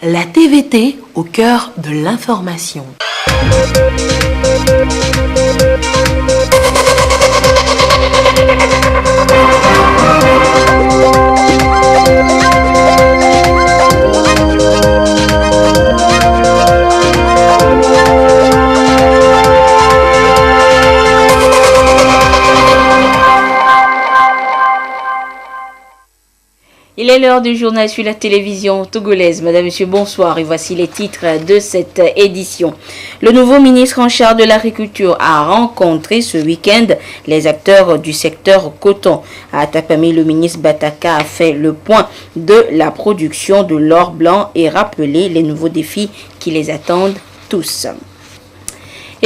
La TVT au cœur de l'information. Il est l'heure du journal sur la télévision togolaise. Madame, Monsieur, bonsoir et voici les titres de cette édition. Le nouveau ministre en charge de l'agriculture a rencontré ce week-end les acteurs du secteur coton. À Atapami, le ministre Bataka a fait le point de la production de l'or blanc et rappelé les nouveaux défis qui les attendent tous.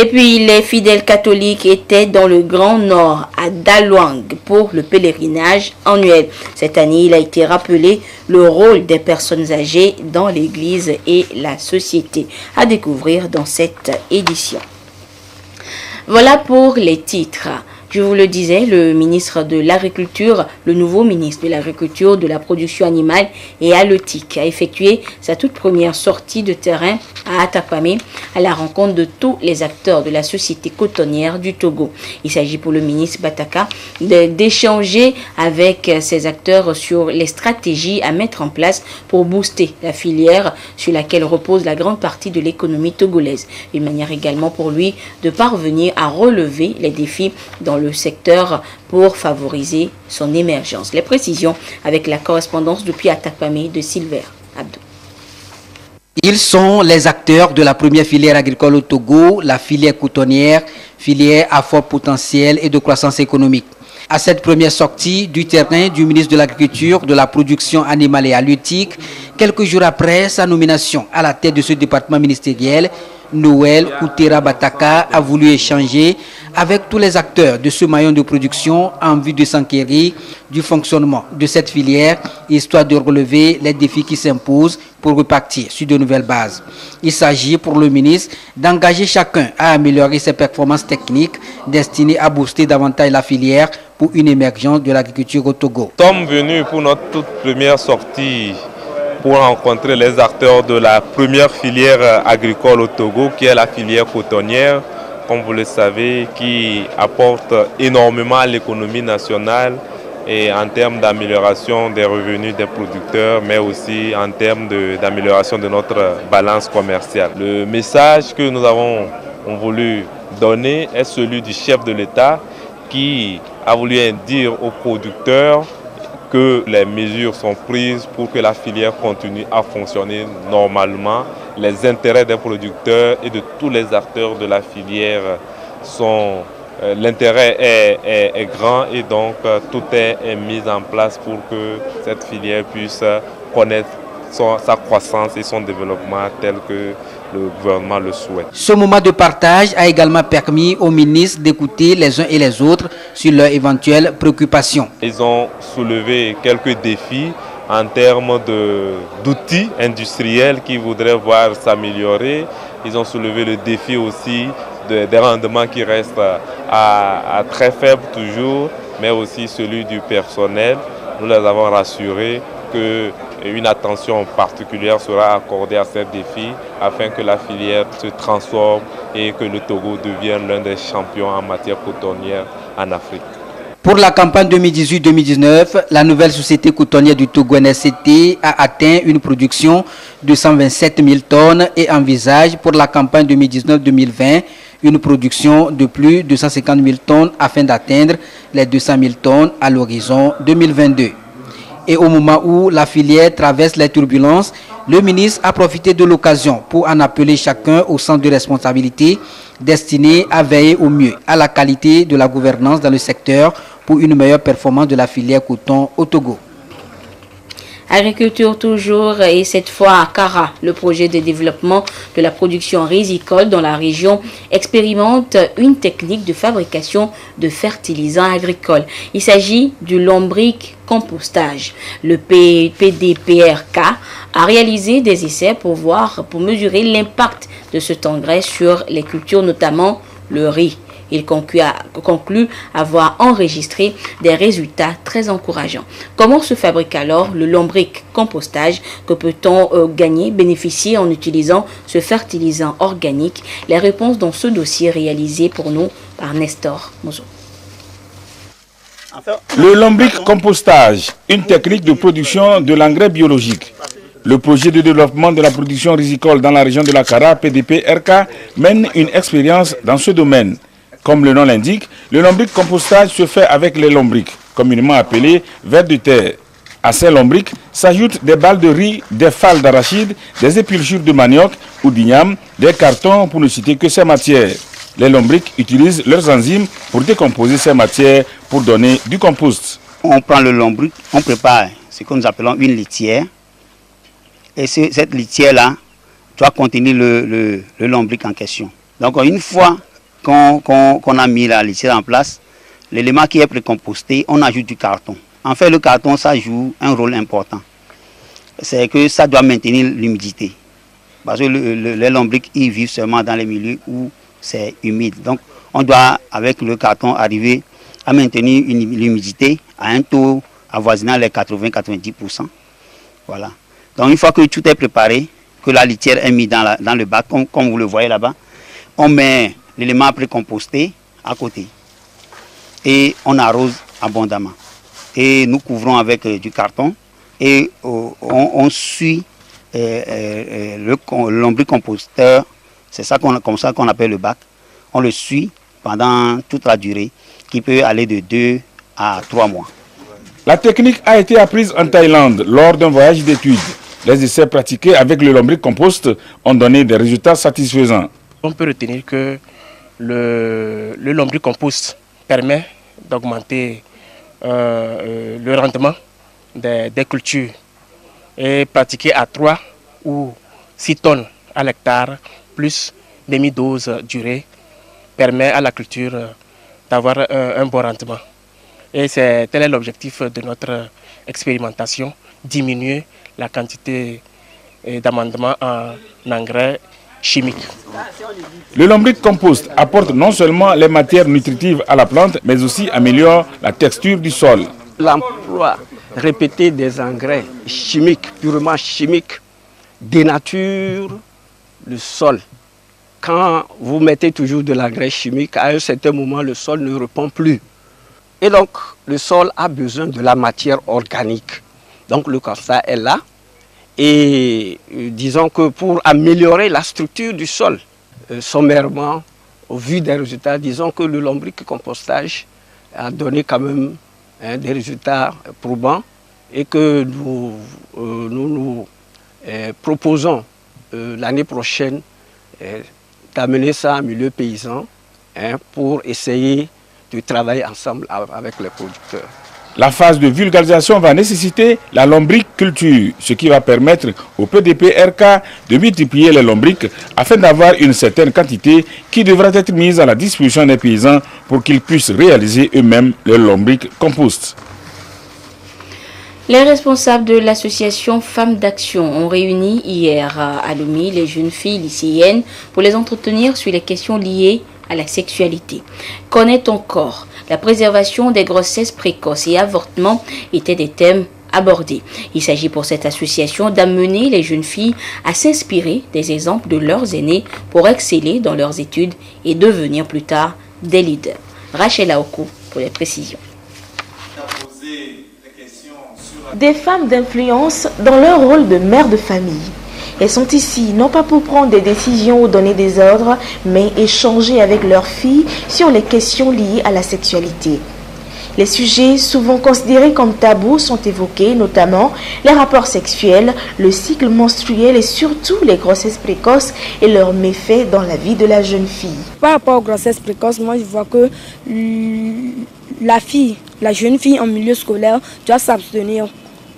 Et puis, les fidèles catholiques étaient dans le Grand Nord, à Dalwang, pour le pèlerinage annuel. Cette année, il a été rappelé le rôle des personnes âgées dans l'Église et la société. À découvrir dans cette édition. Voilà pour les titres. Je vous le disais, le ministre de l'Agriculture, le nouveau ministre de l'Agriculture, de la production animale et halieutique a effectué sa toute première sortie de terrain à Atapami à la rencontre de tous les acteurs de la société cotonnière du Togo. Il s'agit pour le ministre Bataka d'échanger avec ces acteurs sur les stratégies à mettre en place pour booster la filière sur laquelle repose la grande partie de l'économie togolaise. Une manière également pour lui de parvenir à relever les défis dans le secteur pour favoriser son émergence. Les précisions avec la correspondance depuis Atapami de Silver Abdou. Ils sont les acteurs de la première filière agricole au Togo, la filière cotonnière, filière à fort potentiel et de croissance économique. À cette première sortie du terrain du ministre de l'Agriculture, de la production animale et halieutique, quelques jours après sa nomination à la tête de ce département ministériel, Noël Koutera Bataka a voulu échanger avec tous les acteurs de ce maillon de production en vue de s'enquérir du fonctionnement de cette filière, histoire de relever les défis qui s'imposent pour repartir sur de nouvelles bases. Il s'agit pour le ministre d'engager chacun à améliorer ses performances techniques destinées à booster davantage la filière pour une émergence de l'agriculture au Togo. Nous sommes venus pour notre toute première sortie pour rencontrer les acteurs de la première filière agricole au Togo, qui est la filière cotonnière, comme vous le savez, qui apporte énormément à l'économie nationale et en termes d'amélioration des revenus des producteurs, mais aussi en termes d'amélioration de notre balance commerciale. Le message que nous avons voulu donner est celui du chef de l'État qui a voulu dire aux producteurs que les mesures sont prises pour que la filière continue à fonctionner normalement. Les intérêts des producteurs et de tous les acteurs de la filière sont... L'intérêt est grand et donc tout est mis en place pour que cette filière puisse connaître sa croissance et son développement tel que le gouvernement le souhaite. Ce moment de partage a également permis aux ministres d'écouter les uns et les autres sur leurs éventuelles préoccupations. Ils ont soulevé quelques défis en termes d'outils industriels qu'ils voudraient voir s'améliorer. Ils ont soulevé le défi aussi des rendements qui restent à très faible toujours, mais aussi celui du personnel. Nous les avons rassurés qu'une attention particulière sera accordée à ces défis afin que la filière se transforme et que le Togo devienne l'un des champions en matière cotonnière en Afrique. Pour la campagne 2018-2019, la nouvelle société cotonnière du Togo NSCT a atteint une production de 127 000 tonnes et envisage pour la campagne 2019-2020 une production de plus de 150 000 tonnes afin d'atteindre les 200 000 tonnes à l'horizon 2022. Et au moment où la filière traverse les turbulences, le ministre a profité de l'occasion pour en appeler chacun au centre de responsabilité destiné à veiller au mieux à la qualité de la gouvernance dans le secteur pour une meilleure performance de la filière coton au Togo. Agriculture toujours et cette fois à Kara, le projet de développement de la production rizicole dans la région expérimente une technique de fabrication de fertilisants agricoles. Il s'agit du lombric compostage. Le PDPRK a réalisé des essais pour mesurer l'impact de cet engrais sur les cultures, notamment le riz. Il conclut avoir enregistré des résultats très encourageants. Comment se fabrique alors le lombric compostage? Que peut-on bénéficier en utilisant ce fertilisant organique? Les réponses dans ce dossier réalisé pour nous par Nestor Mozo. Le lombric compostage, une technique de production de l'engrais biologique. Le projet de développement de la production risicole dans la région de la Kara, PDP-RK, mène une expérience dans ce domaine. Comme le nom l'indique, le lombric compostage se fait avec les lombrics, communément appelés vers de terre. À ces lombrics s'ajoutent des balles de riz, des fales d'arachide, des épulchures de manioc ou d'igname, des cartons pour ne citer que ces matières. Les lombrics utilisent leurs enzymes pour décomposer ces matières pour donner du compost. On prend le lombric, on prépare ce que nous appelons une litière. Et cette litière-là doit contenir le lombric en question. Donc une fois qu'on a mis la litière en place, l'élément qui est précomposté, on ajoute du carton. En fait, le carton, ça joue un rôle important. C'est que ça doit maintenir l'humidité. Parce que les lombrics, ils vivent seulement dans les milieux où c'est humide. Donc, on doit, avec le carton, arriver à maintenir l'humidité à un taux avoisinant les 80-90%. Voilà. Donc, une fois que tout est préparé, que la litière est mise dans le bac, comme vous le voyez là-bas, on met l'élément précomposté à côté. Et on arrose abondamment. Et nous couvrons avec du carton et on suit le lombricomposteur. C'est ça comme ça qu'on appelle le bac. On le suit pendant toute la durée, qui peut aller de 2 à 3 mois. La technique a été apprise en Thaïlande lors d'un voyage d'études. Les essais pratiqués avec le lombric compost ont donné des résultats satisfaisants. On peut retenir que le lombric compost permet d'augmenter le rendement des cultures et pratiquer à 3 ou 6 tonnes à l'hectare plus demi-dose d'urée permet à la culture d'avoir un bon rendement. Et tel est l'objectif de notre expérimentation, diminuer la quantité d'amendement en engrais chimiques. Le lombric compost apporte non seulement les matières nutritives à la plante, mais aussi améliore la texture du sol. L'emploi répété des engrais chimiques, purement chimiques, dénature le sol. Quand vous mettez toujours de l'engrais chimique, à un certain moment, le sol ne répond plus. Et donc, le sol a besoin de la matière organique. Donc, le constat est là. Et disons que pour améliorer la structure du sol, sommairement, au vu des résultats, disons que le lombric compostage a donné quand même des résultats probants et que nous proposons l'année prochaine d'amener ça en milieu paysan pour essayer de travailler ensemble avec les producteurs. La phase de vulgarisation va nécessiter la lombriculture, ce qui va permettre au PDP-RK de multiplier les lombrics afin d'avoir une certaine quantité qui devra être mise à la disposition des paysans pour qu'ils puissent réaliser eux-mêmes le lombric compost. Les responsables de l'association Femmes d'Action ont réuni hier à Lomé les jeunes filles lycéennes pour les entretenir sur les questions liées à la sexualité. Connaît ton corps? La préservation des grossesses précoces et avortements étaient des thèmes abordés. Il s'agit pour cette association d'amener les jeunes filles à s'inspirer des exemples de leurs aînés pour exceller dans leurs études et devenir plus tard des leaders. Rachel Aokou pour les précisions. Des femmes d'influence dans leur rôle de mère de famille. Elles sont ici non pas pour prendre des décisions ou donner des ordres, mais échanger avec leurs filles sur les questions liées à la sexualité. Les sujets souvent considérés comme tabous sont évoqués, notamment les rapports sexuels, le cycle menstruel et surtout les grossesses précoces et leurs méfaits dans la vie de la jeune fille. Par rapport aux grossesses précoces, moi je vois que la jeune fille en milieu scolaire doit s'abstenir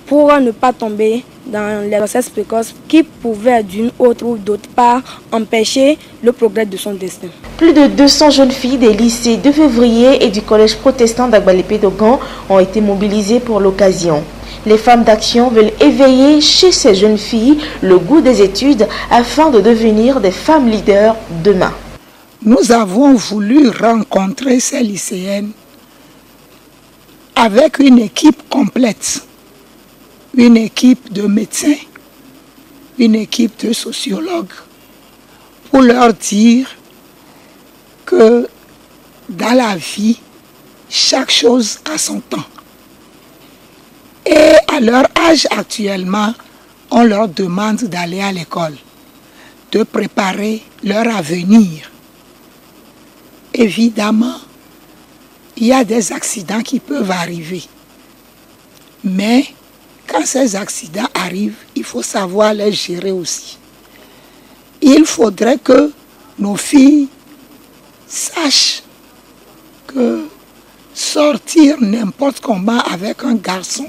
pour ne pas tomber dans les grossesses précoces qui pouvaient d'une autre ou d'autre part empêcher le progrès de son destin. Plus de 200 jeunes filles des lycées de Février et du collège protestant d'Agbalépé-Dogan ont été mobilisées pour l'occasion. Les femmes d'action veulent éveiller chez ces jeunes filles le goût des études afin de devenir des femmes leaders demain. nous avons voulu rencontrer ces lycéennes avec une équipe complète, une équipe de médecins, une équipe de sociologues, pour leur dire que dans la vie, chaque chose a son temps. Et à leur âge actuellement, on leur demande d'aller à l'école, de préparer leur avenir. Évidemment, il y a des accidents qui peuvent arriver. Mais quand ces accidents arrivent, il faut savoir les gérer aussi. Il faudrait que nos filles sachent que sortir n'importe comment avec un garçon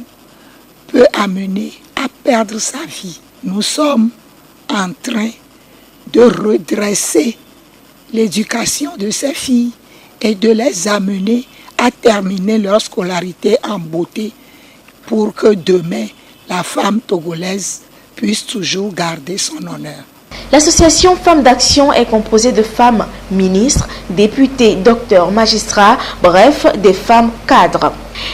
peut amener à perdre sa vie. Nous sommes en train de redresser l'éducation de ces filles et de les amener à terminer leur scolarité en beauté pour que demain, la femme togolaise puisse toujours garder son honneur. L'association Femmes d'Action est composée de femmes ministres, députés, docteurs, magistrats, bref, des femmes cadres.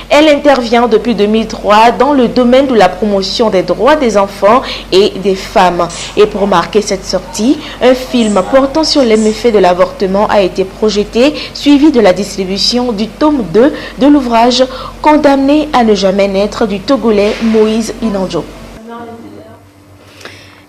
Elle intervient depuis 2003 dans le domaine de la promotion des droits des enfants et des femmes. Et pour marquer cette sortie, un film portant sur les méfaits de l'avortement a été projeté, suivi de la distribution du tome 2 de l'ouvrage « Condamné à ne jamais naître » du Togolais Moïse Inandjo.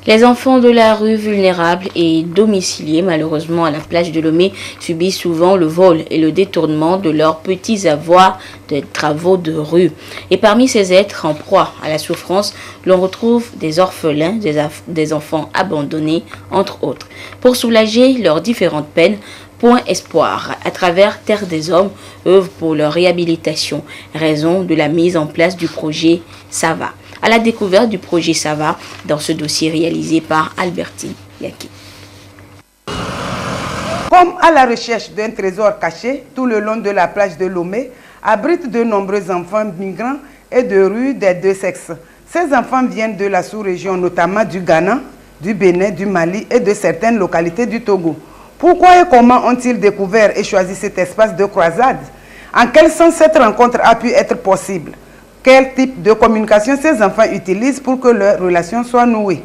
Les enfants de la rue vulnérables et domiciliés malheureusement à la plage de Lomé subissent souvent le vol et le détournement de leurs petits avoirs de travaux de rue. Et parmi ces êtres en proie à la souffrance, l'on retrouve des orphelins, des enfants abandonnés, entre autres. Pour soulager leurs différentes peines, Point Espoir, à travers Terre des Hommes, œuvre pour leur réhabilitation, raison de la mise en place du projet Sava. À la découverte du projet Sava dans ce dossier réalisé par Albertine Yaki. Comme à la recherche d'un trésor caché, tout le long de la plage de Lomé abrite de nombreux enfants migrants et de rue des deux sexes. Ces enfants viennent de la sous-région, notamment du Ghana, du Bénin, du Mali et de certaines localités du Togo. Pourquoi et comment ont-ils découvert et choisi cet espace de croisade? En quel sens cette rencontre a pu être possible? Quel type de communication ces enfants utilisent pour que leur relation soit nouée?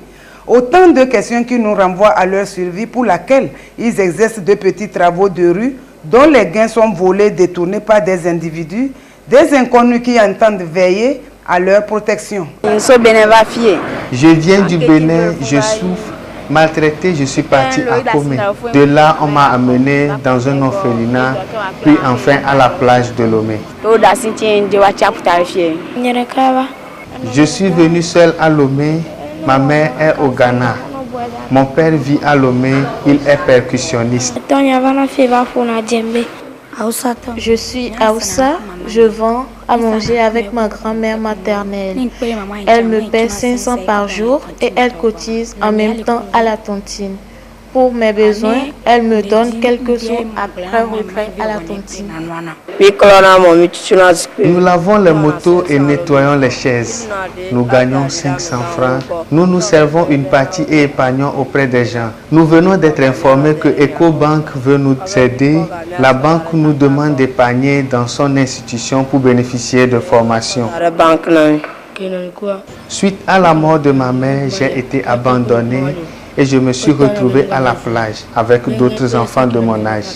Autant de questions qui nous renvoient à leur survie pour laquelle ils exercent de petits travaux de rue dont les gains sont volés, détournés par des individus, des inconnus qui entendent veiller à leur protection. Je viens du Bénin, je souffre. Maltraité, je suis parti à Komé. De là, on m'a amené dans un orphelinat, puis enfin à la plage de Lomé. Je suis venu seul à Lomé. Ma mère est au Ghana. Mon père vit à Lomé, il est percussionniste. Je suis Aoussa, je vends à manger avec ma grand-mère maternelle. Elle me paie 500 par jour et elle cotise en même temps à la tontine. Pour mes besoins, elle me donne quelques sous après retrait à la tontine. Nous lavons les motos et nettoyons les chaises. Nous gagnons 500 francs. Nous nous servons une partie et épargnons auprès des gens. Nous venons d'être informés que EcoBank veut nous aider. La banque nous demande d'épargner dans son institution pour bénéficier de formation. Suite à la mort de ma mère, j'ai été abandonné et je me suis retrouvé à la plage avec d'autres enfants de mon âge.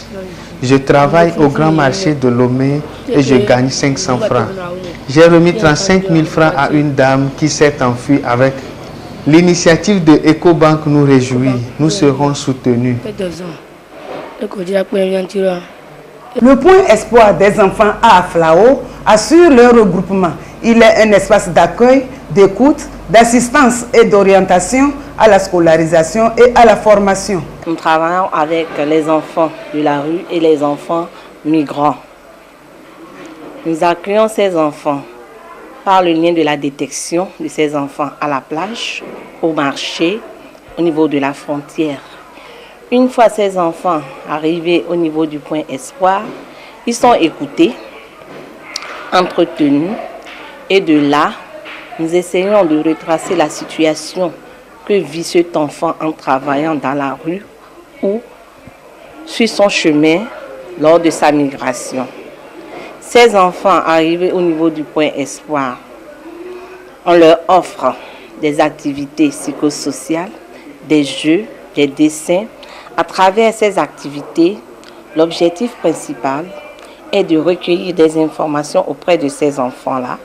Je travaille au grand marché de Lomé et je gagne 500 francs. J'ai remis 35 000 francs à une dame qui s'est enfuie avec. L'initiative de EcoBank nous réjouit. Nous serons soutenus. Le point espoir des enfants à Aflao assure leur regroupement. Il est un espace d'accueil, d'écoute, d'assistance et d'orientation à la scolarisation et à la formation. Nous travaillons avec les enfants de la rue et les enfants migrants. Nous accueillons ces enfants par le lien de la détection de ces enfants à la plage, au marché, au niveau de la frontière. Une fois ces enfants arrivés au niveau du point espoir, ils sont écoutés, entretenus et de là, nous essayons de retracer la situation que vit cet enfant en travaillant dans la rue ou suit son chemin lors de sa migration. Ces enfants arrivés au niveau du point espoir, on leur offre des activités psychosociales, des jeux, des dessins. À travers ces activités, l'objectif principal est de recueillir des informations auprès de ces enfants-là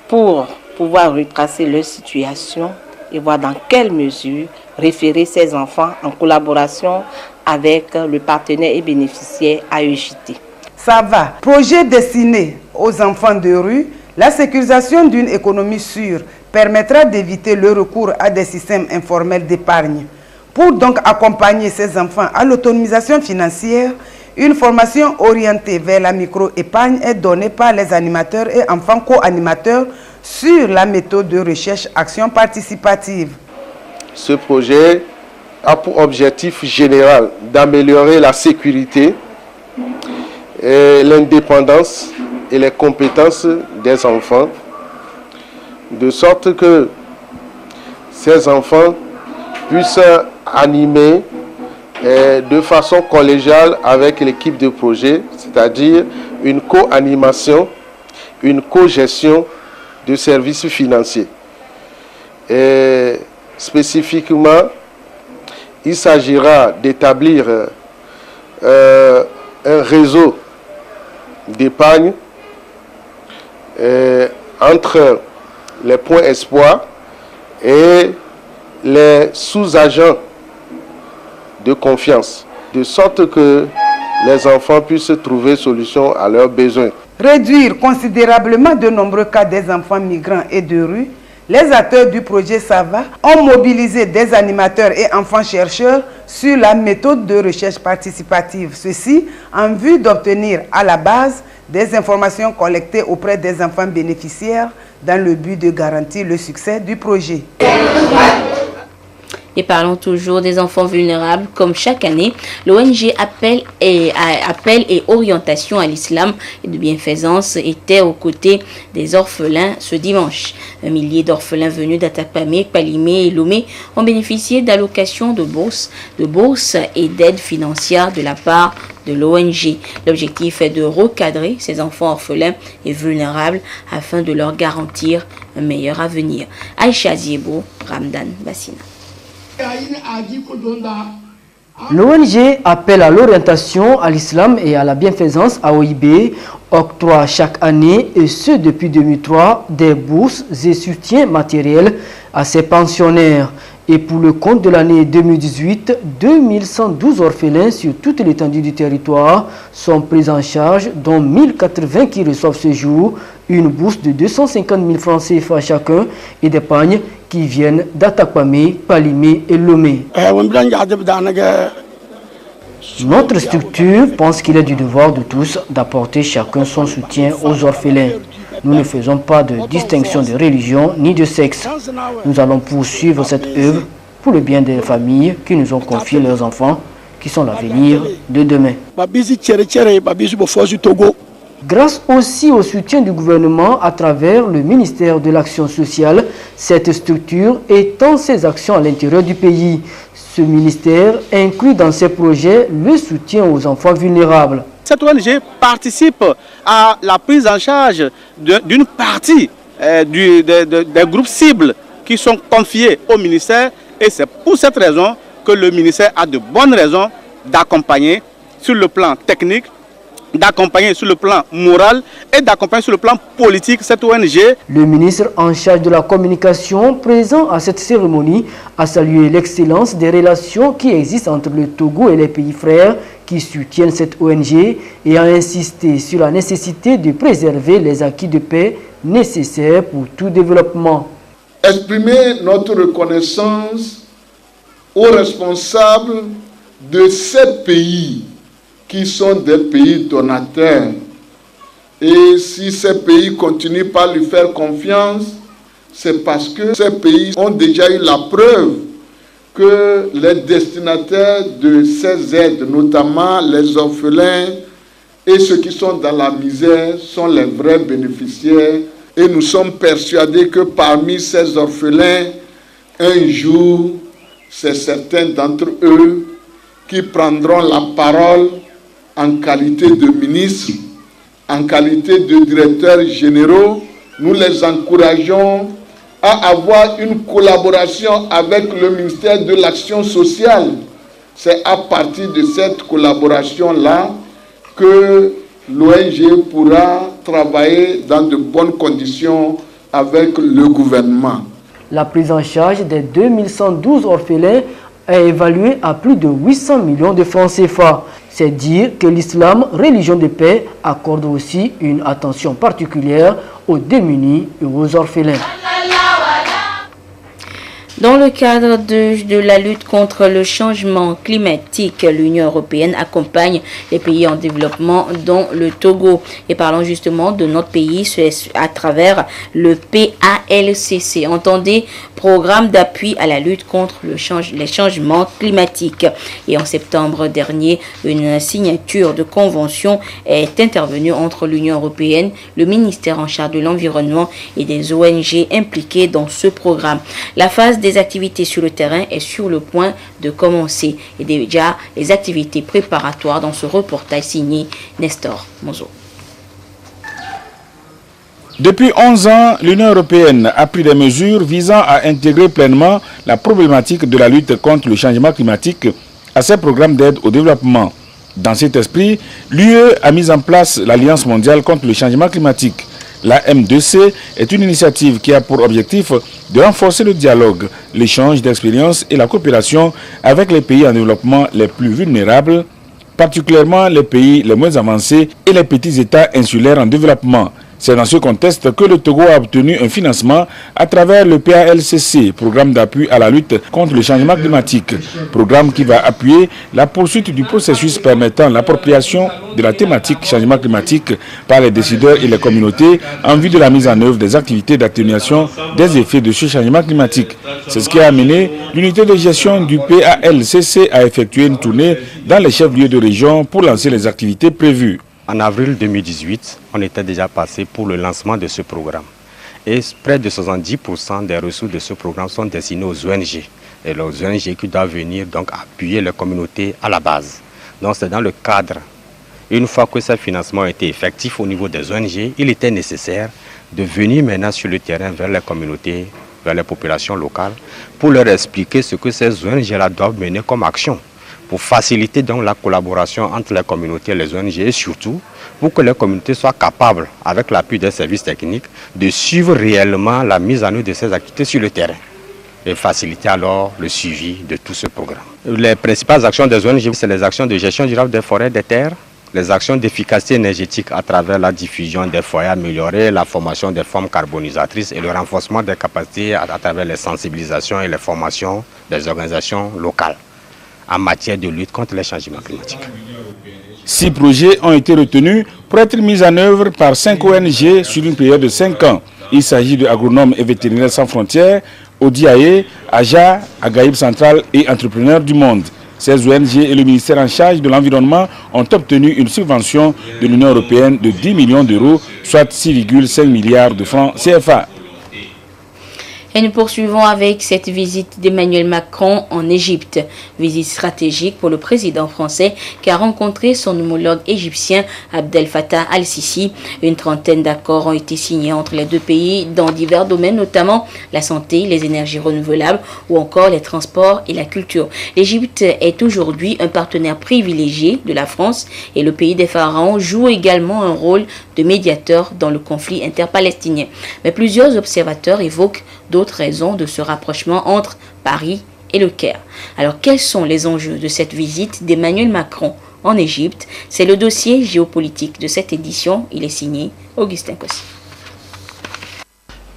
pour pouvoir retracer leur situation et voir dans quelle mesure référer ces enfants en collaboration avec le partenaire et bénéficiaire AEJT. SAVA, projet destiné aux enfants de rue, la sécurisation d'une économie sûre permettra d'éviter le recours à des systèmes informels d'épargne. Pour donc accompagner ces enfants à l'autonomisation financière, une formation orientée vers la micro-épargne est donnée par les animateurs et enfants co-animateurs sur la méthode de recherche action participative. Ce projet a pour objectif général d'améliorer la sécurité, l'indépendance et les compétences des enfants, de sorte que ces enfants puissent animer de façon collégiale avec l'équipe de projet, c'est-à-dire une co-animation, une co-gestion de services financiers. Et spécifiquement, il s'agira d'établir un réseau d'épargne entre les points espoir et les sous-agents de confiance, de sorte que les enfants puissent trouver solution à leurs besoins. Réduire considérablement de nombreux cas des enfants migrants et de rue, les acteurs du projet SAVA ont mobilisé des animateurs et enfants chercheurs sur la méthode de recherche participative. Ceci en vue d'obtenir à la base des informations collectées auprès des enfants bénéficiaires dans le but de garantir le succès du projet. Et parlons toujours des enfants vulnérables. Comme chaque année, l'ONG Appel et Orientation à l'Islam et de Bienfaisance était aux côtés des orphelins ce dimanche. 1 millier d'orphelins venus d'Atakpamé, Palimé et Lomé ont bénéficié d'allocations de bourses et d'aides financières de la part de l'ONG. L'objectif est de recadrer ces enfants orphelins et vulnérables afin de leur garantir un meilleur avenir. Aïcha Ziebo, Ramdan Bassina. L'ONG Appel à l'orientation à l'islam et à la bienfaisance AOIB octroie chaque année, et ce depuis 2003, des bourses et soutiens matériels à ses pensionnaires. Et pour le compte de l'année 2018, 2112 orphelins sur toute l'étendue du territoire sont pris en charge, dont 1080 qui reçoivent ce jour une bourse de 250 000 francs CFA chacun et des pagnes qui viennent d'Atakpamé, Palimé et Lomé. Notre structure pense qu'il est du devoir de tous d'apporter chacun son soutien aux orphelins. Nous ne faisons pas de distinction de religion ni de sexe. Nous allons poursuivre cette œuvre pour le bien des familles qui nous ont confié leurs enfants, qui sont l'avenir de demain. Grâce aussi au soutien du gouvernement à travers le ministère de l'Action sociale, cette structure étend ses actions à l'intérieur du pays. Ce ministère inclut dans ses projets le soutien aux enfants vulnérables. Cette ONG participe à la prise en charge d'une partie des groupes cibles qui sont confiés au ministère, et c'est pour cette raison que le ministère a de bonnes raisons d'accompagner sur le plan technique, d'accompagner sur le plan moral et d'accompagner sur le plan politique cette ONG. Le ministre en charge de la communication présent à cette cérémonie a salué l'excellence des relations qui existent entre le Togo et les pays frères qui soutiennent cette ONG et a insisté sur la nécessité de préserver les acquis de paix nécessaires pour tout développement. Exprimer notre reconnaissance aux responsables de ces pays qui sont des pays donateurs. Et si ces pays continuent par lui faire confiance, c'est parce que ces pays ont déjà eu la preuve que les destinataires de ces aides, notamment les orphelins et ceux qui sont dans la misère, sont les vrais bénéficiaires. Et nous sommes persuadés que parmi ces orphelins, un jour, c'est certains d'entre eux qui prendront la parole en qualité de ministres, en qualité de directeurs généraux. Nous les encourageons à avoir une collaboration avec le ministère de l'Action sociale. C'est à partir de cette collaboration-là que l'ONG pourra travailler dans de bonnes conditions avec le gouvernement. La prise en charge des 2112 orphelins est évaluée à plus de 800 millions de francs CFA. C'est dire que l'islam, religion de paix, accorde aussi une attention particulière aux démunis et aux orphelins. Dans le cadre de la lutte contre le changement climatique, l'Union européenne accompagne les pays en développement, dont le Togo. Et parlons justement de notre pays, c'est à travers le PALCC. Entendez, programme d'appui à la lutte contre les changements climatiques. Et en septembre dernier, une signature de convention est intervenue entre l'Union européenne, le ministère en charge de l'environnement et des ONG impliquées dans ce programme. La phase des activités sur le terrain est sur le point de commencer et déjà les activités préparatoires dans ce reportage signé Nestor Mozo. Depuis 11 ans, l'Union européenne a pris des mesures visant à intégrer pleinement la problématique de la lutte contre le changement climatique à ses programmes d'aide au développement. Dans cet esprit, l'UE a mis en place l'Alliance mondiale contre le changement climatique. La M2C est une initiative qui a pour objectif de renforcer le dialogue, l'échange d'expériences et la coopération avec les pays en développement les plus vulnérables, particulièrement les pays les moins avancés et les petits États insulaires en développement. C'est dans ce contexte que le Togo a obtenu un financement à travers le PALCC, programme d'appui à la lutte contre le changement climatique, programme qui va appuyer la poursuite du processus permettant l'appropriation de la thématique changement climatique par les décideurs et les communautés en vue de la mise en œuvre des activités d'atténuation des effets de ce changement climatique. C'est ce qui a amené l'unité de gestion du PALCC à effectuer une tournée dans les chefs-lieux de région pour lancer les activités prévues. En avril 2018, on était déjà passé pour le lancement de ce programme. Et près de 70% des ressources de ce programme sont destinées aux ONG. Et les ONG qui doivent venir donc appuyer les communautés à la base. Donc c'est dans le cadre, une fois que ce financement a été effectif au niveau des ONG, il était nécessaire de venir maintenant sur le terrain vers les communautés, vers les populations locales, pour leur expliquer ce que ces ONG-là doivent mener comme action, pour faciliter donc la collaboration entre les communautés et les ONG et surtout pour que les communautés soient capables, avec l'appui des services techniques, de suivre réellement la mise en œuvre de ces activités sur le terrain et faciliter alors le suivi de tout ce programme. Les principales actions des ONG, c'est les actions de gestion durable des forêts, des terres, les actions d'efficacité énergétique à travers la diffusion des foyers améliorés, la formation des formes carbonisatrices et le renforcement des capacités à travers les sensibilisations et les formations des organisations locales en matière de lutte contre les changements climatiques. 6 projets ont été retenus pour être mis en œuvre par 5 ONG sur une période de 5 ans. Il s'agit de Agronomes et Vétérinaires sans frontières, ODIAE, AJA, Agaïb Central et Entrepreneurs du Monde. Ces ONG et le ministère en charge de l'environnement ont obtenu une subvention de l'Union européenne de 10 millions d'euros, soit 6,5 milliards de francs CFA. Et nous poursuivons avec cette visite d'Emmanuel Macron en Égypte. Visite stratégique pour le président français qui a rencontré son homologue égyptien Abdel Fattah al-Sisi. Une trentaine d'accords ont été signés entre les deux pays dans divers domaines, notamment la santé, les énergies renouvelables ou encore les transports et la culture. L'Égypte est aujourd'hui un partenaire privilégié de la France et le pays des pharaons joue également un rôle de médiateur dans le conflit interpalestinien. Mais plusieurs observateurs évoquent d'autres raisons de ce rapprochement entre Paris et le Caire. Alors, quels sont les enjeux de cette visite d'Emmanuel Macron en Égypte? C'est le dossier géopolitique de cette édition. Il est signé Augustin Kossi.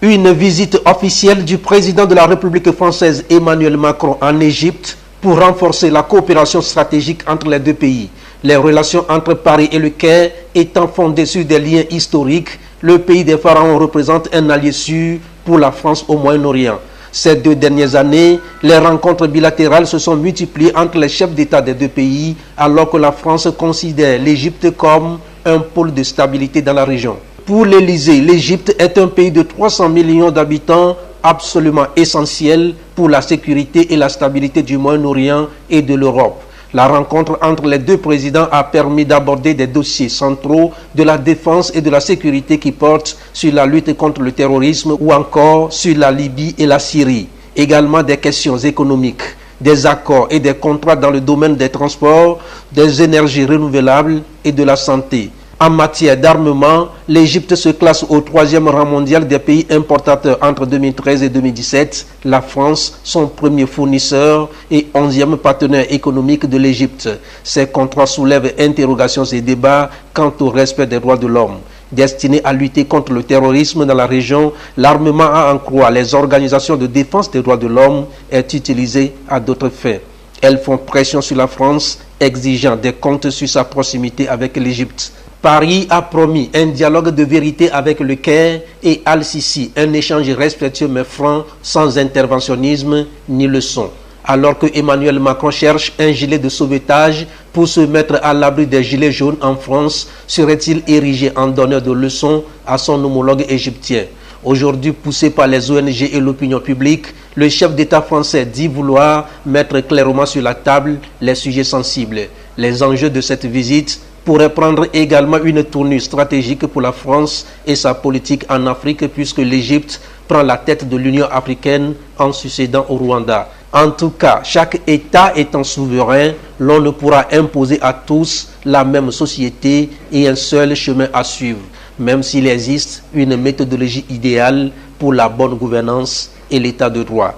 Une visite officielle du président de la République française Emmanuel Macron en Égypte pour renforcer la coopération stratégique entre les deux pays. Les relations entre Paris et le Caire étant fondées sur des liens historiques, le pays des pharaons représente un allié sûr pour la France au Moyen-Orient. Ces 2 dernières années, les rencontres bilatérales se sont multipliées entre les chefs d'État des deux pays, alors que la France considère l'Égypte comme un pôle de stabilité dans la région. Pour l'Élysée, l'Égypte est un pays de 300 millions d'habitants, absolument essentiel pour la sécurité et la stabilité du Moyen-Orient et de l'Europe. La rencontre entre les deux présidents a permis d'aborder des dossiers centraux de la défense et de la sécurité qui portent sur la lutte contre le terrorisme ou encore sur la Libye et la Syrie. Également des questions économiques, des accords et des contrats dans le domaine des transports, des énergies renouvelables et de la santé. En matière d'armement, l'Égypte se classe au 3e rang mondial des pays importateurs entre 2013 et 2017. La France, son premier fournisseur et 11e partenaire économique de l'Égypte. Ces contrats soulèvent interrogations et débats quant au respect des droits de l'homme. Destiné à lutter contre le terrorisme dans la région, l'armement à en croire les organisations de défense des droits de l'homme est utilisé à d'autres fins. Elles font pression sur la France, exigeant des comptes sur sa proximité avec l'Égypte. Paris a promis un dialogue de vérité avec le Caire et Al-Sisi, un échange respectueux mais franc, sans interventionnisme ni leçon. Alors que Emmanuel Macron cherche un gilet de sauvetage pour se mettre à l'abri des gilets jaunes en France, serait-il érigé en donneur de leçons à son homologue égyptien? Aujourd'hui, poussé par les ONG et l'opinion publique, le chef d'État français dit vouloir mettre clairement sur la table les sujets sensibles. Les enjeux de cette visite pourrait prendre également une tournure stratégique pour la France et sa politique en Afrique puisque l'Égypte prend la tête de l'Union africaine en succédant au Rwanda. En tout cas, chaque État étant souverain, l'on ne pourra imposer à tous la même société et un seul chemin à suivre, même s'il existe une méthodologie idéale pour la bonne gouvernance et l'état de droit.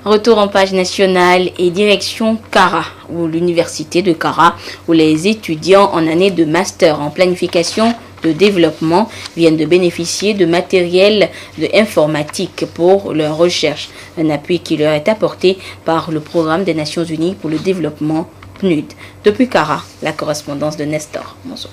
Retour en page nationale et direction Kara, ou l'université de Kara, où les étudiants en année de master en planification de développement viennent de bénéficier de matériel informatique pour leur recherche, un appui qui leur est apporté par le programme des Nations Unies pour le développement PNUD. Depuis Kara, la correspondance de Nestor Monzo.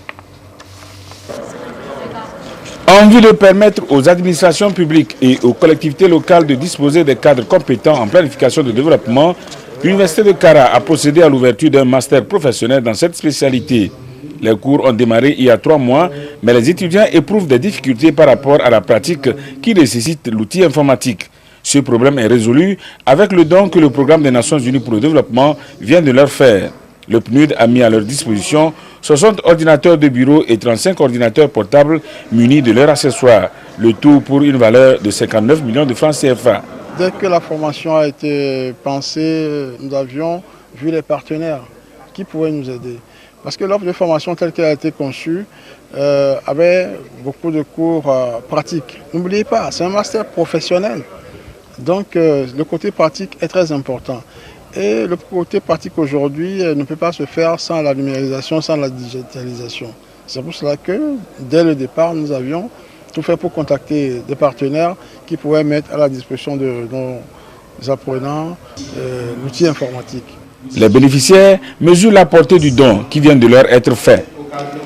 En vue de permettre aux administrations publiques et aux collectivités locales de disposer des cadres compétents en planification de développement, l'Université de Kara a procédé à l'ouverture d'un master professionnel dans cette spécialité. Les cours ont démarré il y a 3 mois, mais les étudiants éprouvent des difficultés par rapport à la pratique qui nécessite l'outil informatique. Ce problème est résolu avec le don que le programme des Nations Unies pour le développement vient de leur faire. Le PNUD a mis à leur disposition 60 ordinateurs de bureau et 35 ordinateurs portables munis de leurs accessoires, le tout pour une valeur de 59 millions de francs CFA. Dès que la formation a été pensée, nous avions vu les partenaires qui pouvaient nous aider. Parce que l'offre de formation telle qu'elle a été conçue avait beaucoup de cours pratiques. N'oubliez pas, c'est un master professionnel. Donc le côté pratique est très important. Et le côté pratique aujourd'hui ne peut pas se faire sans la numérisation, sans la digitalisation. C'est pour cela que dès le départ, nous avions tout fait pour contacter des partenaires qui pouvaient mettre à la disposition de nos apprenants l'outil informatique. Les bénéficiaires mesurent la portée du don qui vient de leur être fait.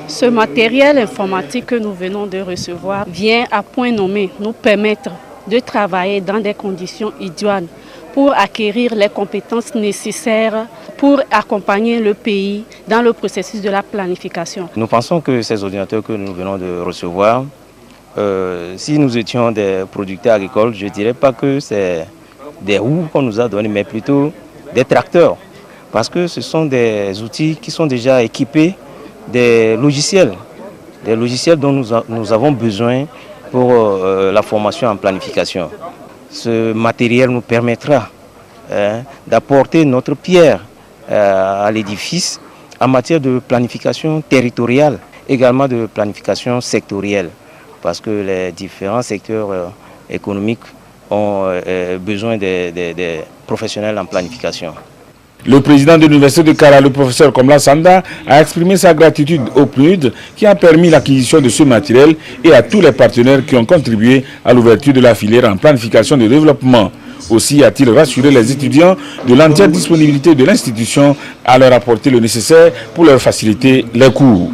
Ce matériel informatique que nous venons de recevoir vient à point nommé nous permettre de travailler dans des conditions idoines pour acquérir les compétences nécessaires pour accompagner le pays dans le processus de la planification. Nous pensons que ces ordinateurs que nous venons de recevoir, si nous étions des producteurs agricoles, je ne dirais pas que c'est des roues qu'on nous a données, mais plutôt des tracteurs. Parce que ce sont des outils qui sont déjà équipés des logiciels dont nous avons besoin pour la formation en planification. Ce matériel nous permettra d'apporter notre pierre à l'édifice en matière de planification territoriale, également de planification sectorielle, parce que les différents secteurs économiques ont besoin des professionnels en planification. Le président de l'Université de Kara, le professeur Komla Sanda, a exprimé sa gratitude au PNUD qui a permis l'acquisition de ce matériel et à tous les partenaires qui ont contribué à l'ouverture de la filière en planification de développement. Aussi a-t-il rassuré les étudiants de l'entière disponibilité de l'institution à leur apporter le nécessaire pour leur faciliter les cours.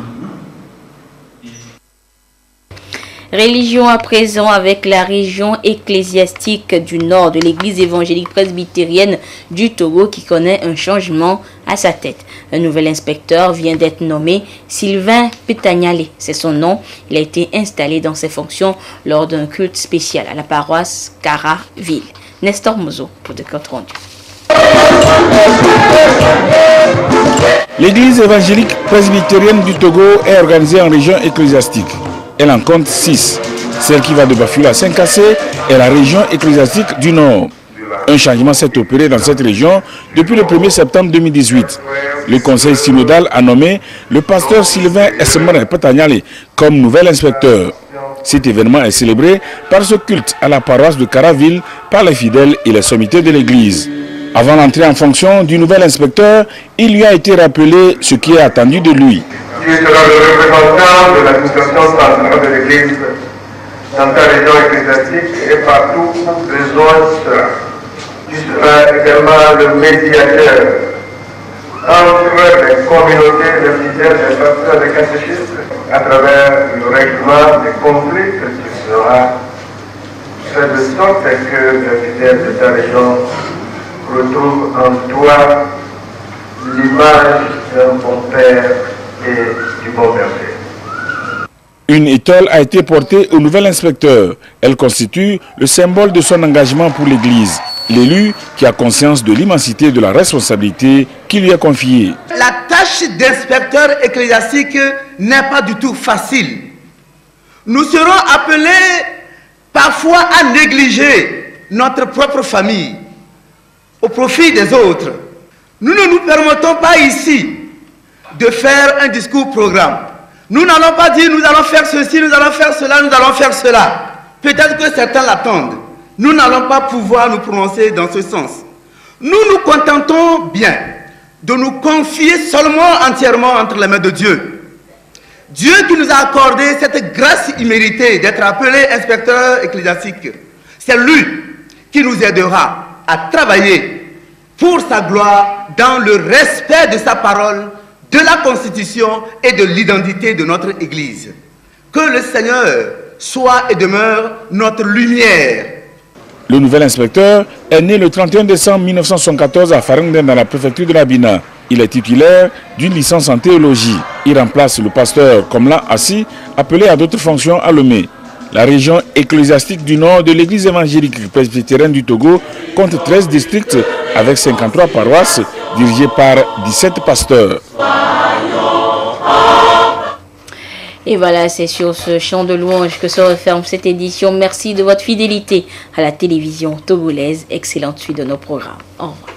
Religion à présent avec la région ecclésiastique du nord de l'église évangélique presbytérienne du Togo qui connaît un changement à sa tête. Un nouvel inspecteur vient d'être nommé, Sylvain Petaniale, c'est son nom. Il a été installé dans ses fonctions lors d'un culte spécial à la paroisse Kara-Ville. Nestor Mozo pour des comptes rendus. L'église évangélique presbytérienne du Togo est organisée en région ecclésiastique. Elle en compte 6. Celle qui va de Bafula à Saint-Cassé est la région ecclésiastique du Nord. Un changement s'est opéré dans cette région depuis le 1er septembre 2018. Le conseil synodal a nommé le pasteur Sylvain Essemare Patanyale comme nouvel inspecteur. Cet événement est célébré par ce culte à la paroisse de Caraville par les fidèles et les sommités de l'église. Avant l'entrée en fonction du nouvel inspecteur, il lui a été rappelé ce qui est attendu de lui. Tu seras le représentant de l'administration centrale de l'église dans ta région ecclésiastique et partout où besoin sera. Tu seras également le médiateur entre les communautés de fidèles des pasteurs et catéchistes à travers le règlement des conflits que tu feras, fait de sorte que les fidèles de ta région retrouvent en toi l'image d'un bon père et du bon berger. Une étole a été portée au nouvel inspecteur. Elle constitue le symbole de son engagement pour l'Église. L'élu qui a conscience de l'immensité de la responsabilité qui lui est confiée. La tâche d'inspecteur ecclésiastique n'est pas du tout facile. Nous serons appelés parfois à négliger notre propre famille au profit des autres. Nous ne nous permettons pas ici de faire un discours programme. Nous n'allons pas dire nous allons faire ceci, nous allons faire cela, nous allons faire cela. Peut-être que certains l'attendent. Nous n'allons pas pouvoir nous prononcer dans ce sens. Nous nous contentons bien de nous confier seulement entièrement entre les mains de Dieu. Dieu qui nous a accordé cette grâce imméritée d'être appelé inspecteur ecclésiastique, c'est lui qui nous aidera à travailler pour sa gloire dans le respect de sa parole, de la Constitution et de l'identité de notre Église. Que le Seigneur soit et demeure notre lumière. Le nouvel inspecteur est né le 31 décembre 1974 à Farangden dans la préfecture de l'Abina. Il est titulaire d'une licence en théologie. Il remplace le pasteur Komla Assi, appelé à d'autres fonctions à Lomé. La région ecclésiastique du nord de l'église évangélique presbytérienne du Togo compte 13 districts avec 53 paroisses dirigées par 17 pasteurs. Et voilà, c'est sur ce chant de louange que se referme cette édition. Merci de votre fidélité à la télévision togolaise. Excellente suite de nos programmes. Au revoir.